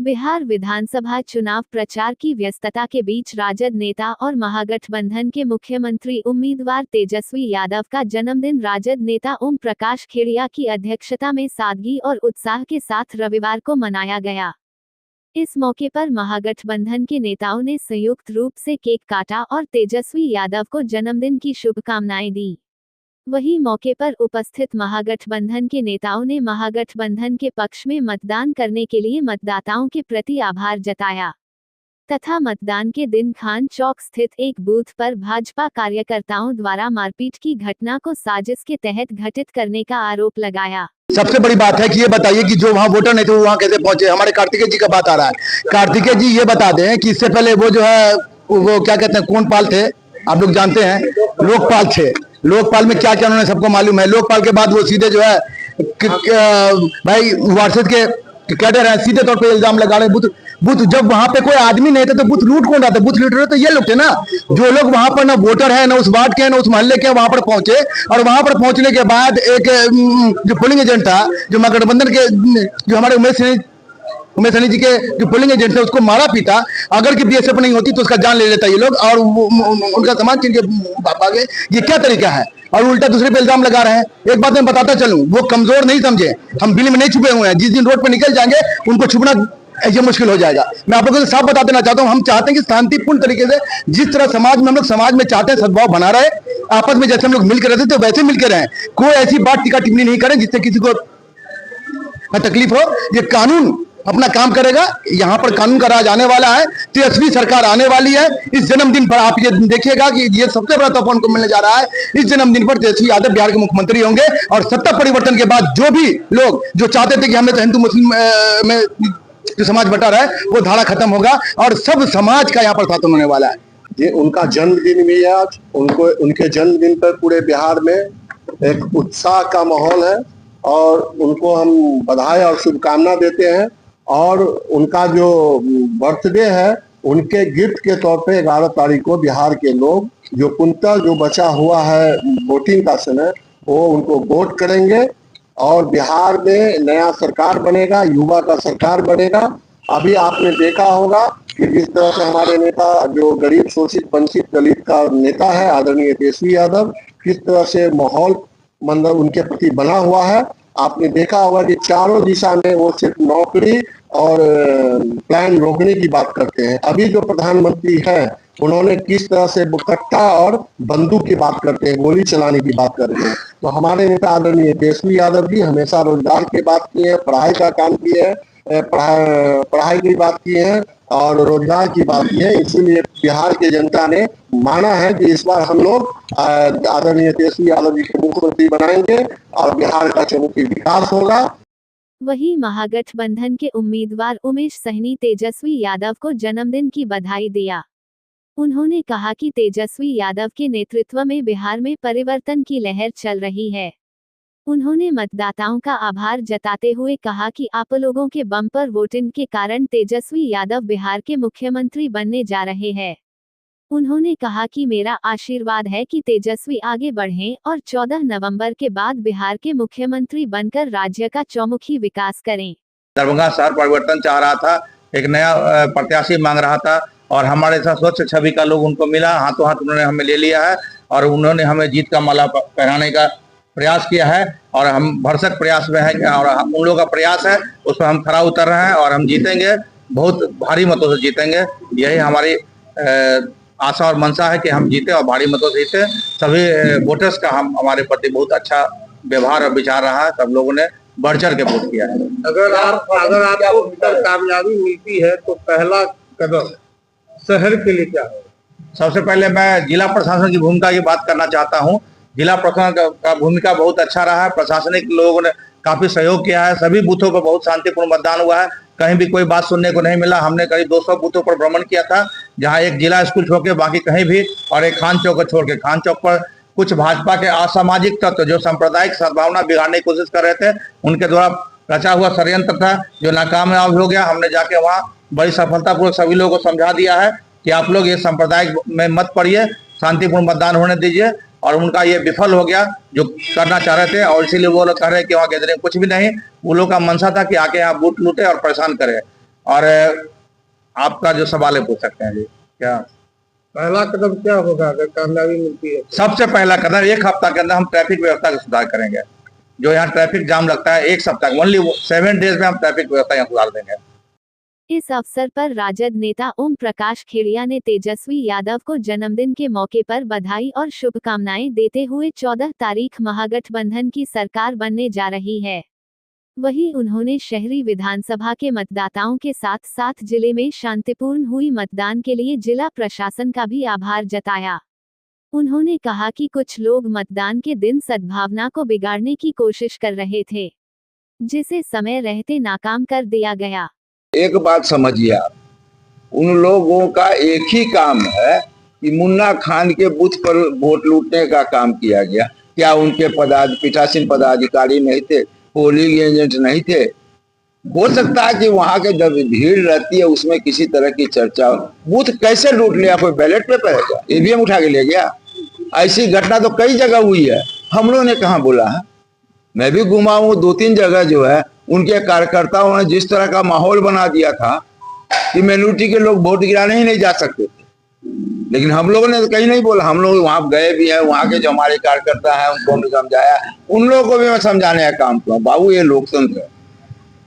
बिहार विधानसभा चुनाव प्रचार की व्यस्तता के बीच राजद नेता और महागठबंधन के मुख्यमंत्री उम्मीदवार तेजस्वी यादव का जन्मदिन राजद नेता ओम प्रकाश खेड़िया की अध्यक्षता में सादगी और उत्साह के साथ रविवार को मनाया गया। इस मौके पर महागठबंधन के नेताओं ने संयुक्त रूप से केक काटा और तेजस्वी यादव को जन्मदिन की शुभकामनाएं दी। वहीं मौके पर उपस्थित महागठबंधन के नेताओं ने महागठबंधन के पक्ष में मतदान करने के लिए मतदाताओं के प्रति आभार जताया तथा मतदान के दिन खान चौक स्थित एक बूथ पर भाजपा कार्यकर्ताओं द्वारा मारपीट की घटना को साजिश के तहत घटित करने का आरोप लगाया। सबसे बड़ी बात है कि ये बताइए कि जो वहाँ वोटर नहीं थे वो वहाँ कैसे पहुंचे। हमारे कार्तिकेय जी का बात आ रहा है। कार्तिकेय जी ये बता दें कि इससे पहले वो जो है वो क्या कहते हैं कौन पाल थे, आप लोग जानते हैं, लोकपाल थे। लोकपाल में क्या क्या उन्होंने सबको मालूम है। लोकपाल के बाद वो सीधे जो है भाई वारसेद के कैडर है, सीधे तौर पे इल्जाम लगा रहे बूथ बूथ जब वहां पे कोई आदमी नहीं था तो बूथ लूट कौन रहा था? बूथ लूट रहे तो ये लोग थे ना, जो लोग वहां पर ना वोटर है, ना उस वार्ड के, ना उस मोहल्ले के, वहां पर पहुंचे और वहां पर पहुंचने के बाद एक जो पोलिंग एजेंट था, जो महागठबंधन के जो हमारे उमेश सैनी जी के जो पोलिंग एजेंट थे, उसको मारा पीटा। अगर कि बीएसएफ नहीं होती तो उसका जान ले लेता ये लोग और उनका सामान छीन के भागे। ये क्या तरीका है? और उल्टा दूसरे पे इल्जाम लगा रहे हैं। एक बात मैं बताता चलूं, वो कमजोर नहीं समझे, हम बिल में नहीं छुपे हुए हैं। जिस दिन रोड पर निकल जाएंगे उनको छुपना ये मुश्किल हो जाएगा। मैं आप लोगों से साफ बता देना चाहता हूं, हम चाहते हैं कि शांतिपूर्ण तरीके से जिस तरह समाज में हम लोग समाज में चाहते हैं सद्भाव बना रहे, आपस में जैसे हम लोग मिलकर रहते थे वैसे मिलकर रहें। कोई ऐसी बात टीका टिप्पणी नहीं करें जिससे किसी को तकलीफ हो। ये कानून अपना काम करेगा। यहाँ पर कानून का राज आने वाला है। तेजस्वी सरकार आने वाली है। इस जन्मदिन पर आप ये देखिएगा कि ये सबसे बड़ा तोहफा उनको मिलने जा रहा है। इस जन्मदिन पर तेजस्वी यादव बिहार के मुख्यमंत्री होंगे और सत्ता परिवर्तन के बाद जो भी लोग जो चाहते थे कि हमने तो हिंदू मुस्लिम में जो समाज बटा रहा है वो धारा खत्म होगा और सब समाज का यहाँ पर साथ होने वाला है। ये उनका जन्मदिन भी है आज। उनके जन्मदिन पर पूरे बिहार में एक उत्साह का माहौल है और उनको हम बधाई और शुभकामना देते हैं। और उनका जो बर्थडे है, उनके गिफ्ट के तौर पे 11 तारीख को बिहार के लोग जो कुंतल जो बचा हुआ है वोटिंग का समय, वो उनको वोट करेंगे और बिहार में नया सरकार बनेगा, युवा का सरकार बनेगा। अभी आपने देखा होगा कि जिस तरह से हमारे नेता जो गरीब शोषित वंचित दलित का नेता है आदरणीय तेजस्वी यादव, किस तरह से माहौल मतलब उनके प्रति बना हुआ है। आपने देखा होगा कि चारों दिशा में वो सिर्फ नौकरी और प्लान रोकने की बात करते हैं। अभी जो प्रधानमंत्री हैं उन्होंने किस तरह से कट्टा और बंदूक की बात करते हैं, गोली चलाने की बात करते हैं। तो हमारे नेता आदरणीय तेजस्वी यादव जी हमेशा रोजगार की बात की है, पढ़ाई का काम किए हैं, पढ़ाई की बात की है और रोजगार की बात की है। इसीलिए बिहार की जनता ने माना है कि इस बार हम लोग आदरणीय तेजस्वी यादव जी को मुख्यमंत्री बनाएंगे और बिहार का चहुमुखी विकास होगा। वहीं महागठबंधन के उम्मीदवार उमेश सैनी तेजस्वी यादव को जन्मदिन की बधाई दिया। उन्होंने कहा कि तेजस्वी यादव के नेतृत्व में बिहार में परिवर्तन की लहर चल रही है। उन्होंने मतदाताओं का आभार जताते हुए कहा कि आप लोगों के बम्पर वोटिंग के कारण तेजस्वी यादव बिहार के मुख्यमंत्री बनने जा रहे हैं। उन्होंने कहा कि मेरा आशीर्वाद है कि तेजस्वी आगे बढ़ें और 14 नवंबर के बाद बिहार के मुख्यमंत्री बनकर राज्य का चौमुखी विकास करें। दरभंगा शहर परिवर्तन चाह रहा था, एक नया प्रत्याशी मांग रहा था और हमारे साथ स्वच्छ छवि का लोग उनको मिला, हाथों हाथ उन्होंने हमें ले लिया है और उन्होंने हमें जीत का माला पहनाने का प्रयास किया है और हम भरसक प्रयास में हैं और उन लोगों का प्रयास है उस पर हम खरा उतर रहे हैं और हम जीतेंगे, बहुत भारी मतों से जीतेंगे। यही हमारी आशा और मनसा है कि हम जीते और भारी मतों से जीते। सभी वोटर्स का हमारे प्रति बहुत अच्छा व्यवहार और विचार रहा है। सब लोगों ने बढ़ चढ़ के वोट किया है। अगर आपको कामयाबी मिलती है तो पहला कदम शहर के लिए क्या है? सबसे पहले मैं जिला प्रशासन की भूमिका की बात करना चाहता हूँ। जिला प्रशासन का भूमिका बहुत अच्छा रहा है। प्रशासनिक लोगों ने काफी सहयोग किया है। सभी बूथों पर बहुत शांतिपूर्ण मतदान हुआ है, कहीं भी कोई बात सुनने को नहीं मिला। हमने करीब 200 बूथों पर भ्रमण किया था, जहां एक जिला स्कूल छोड़ के बाकी कहीं भी, और एक खान चौक को छोड़ के। खान चौक पर कुछ भाजपा के असामाजिक तत्व जो सांप्रदायिक सद्भावना बिगाड़ने की कोशिश कर रहे थे, उनके द्वारा रचा हुआ षड्यंत्र था जो नाकामयाब हो गया। हमने जाके वहाँ बड़ी सफलतापूर्वक सभी लोगों को समझा दिया है कि आप लोग ये सांप्रदायिक में मत पड़िए, शांतिपूर्ण मतदान होने दीजिए। और उनका ये विफल हो गया जो करना चाह रहे थे और इसीलिए वो लोग कह रहे हैं कि वहाँ गैदरिंग कुछ भी नहीं। वो लोग का मंशा था कि आके यहाँ बूथ लूटे और परेशान करे और आपका जो सवाल है पूछ सकते हैं जी। क्या पहला कदम क्या होगा अगर कामयाबी मिलती है? सबसे पहला कदम 1 हफ्ता के अंदर हम ट्रैफिक व्यवस्था का सुधार करेंगे। जो यहाँ ट्रैफिक जाम लगता है 1 सप्ताह, ओनली 7 डेज में हम ट्रैफिक व्यवस्था यहाँ सुधार देंगे। इस अवसर पर राजद नेता ओम प्रकाश खेड़िया ने तेजस्वी यादव को जन्मदिन के मौके पर बधाई और शुभकामनाएं देते हुए 14 तारीख महागठबंधन की सरकार बनने जा रही है। वहीं उन्होंने शहरी विधानसभा के मतदाताओं के साथ साथ जिले में शांतिपूर्ण हुई मतदान के लिए जिला प्रशासन का भी आभार जताया। उन्होंने कहा कि कुछ लोग मतदान के दिन सद्भावना को बिगाड़ने की कोशिश कर रहे थे, जिसे समय रहते नाकाम कर दिया गया। एक बात समझिए आप, उन लोगों का एक ही काम है कि मुन्ना खान के बूथ पर वोट लूटने का काम किया गया। क्या उनके पीठासीन पदाधिकारी नहीं थे, पोलिंग एजेंट नहीं थे? हो सकता है कि वहां के जब भीड़ रहती है उसमें किसी तरह की चर्चा हो। बूथ कैसे लूट लिया? कोई बैलेट पेपर है क्या? ईवीएम उठा के ले गया? ऐसी घटना तो कई जगह हुई है, हम लोगों ने कहाँ बोला है? मैं भी घुमा हूँ 2-3 जगह जो है, उनके कार्यकर्ताओं ने जिस तरह का माहौल बना दिया था कि माइनॉरिटी के लोग वोट गिराने ही नहीं जा सकते थे। लेकिन हम लोगों ने तो कहीं नहीं बोला, हम लोग वहां गए भी हैं, वहां के जो हमारे कार्यकर्ता हैं उनको हमने समझाया, उन लोगों को भी मैं समझाने का काम किया। बाबू ये लोकतंत्र है,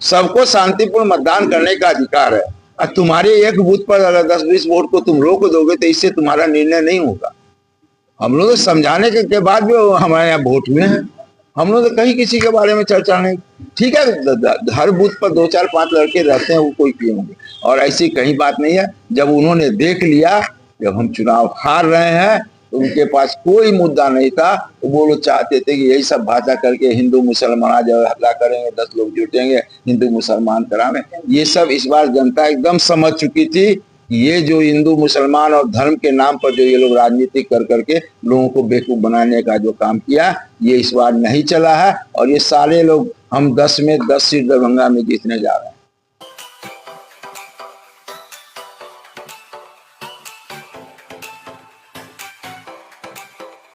सबको शांतिपूर्ण मतदान करने का अधिकार है। और तुम्हारे एक बूथ पर अगर 10-20 वोट को तुम रोक दोगे तो इससे तुम्हारा निर्णय नहीं होगा। हम लोग समझाने के बाद भी हमारे यहाँ वोट में है, हम लोग तो कहीं किसी के बारे में चर्चा नहीं। ठीक है, हर बूथ पर 2-4-5 लड़के रहते हैं, वो कोई किए होंगे, और ऐसी कहीं बात नहीं है। जब उन्होंने देख लिया जब हम चुनाव हार रहे हैं तो उनके पास कोई मुद्दा नहीं था, तो वो लोग चाहते थे कि यही सब भाषा करके हिंदू मुसलमान जब हल्ला करेंगे 10 लोग जुटेंगे, हिंदू मुसलमान करावे। ये सब इस बार जनता एकदम समझ चुकी थी कि ये जो हिंदू मुसलमान और धर्म के नाम पर जो ये लोग राजनीति कर करके लोगों को बेवकूफ बनाने का जो काम किया, ये इस बार नहीं चला है। और ये सारे लोग हम 10 में 10 सीट दरभंगा में जीतने जा रहे हैं।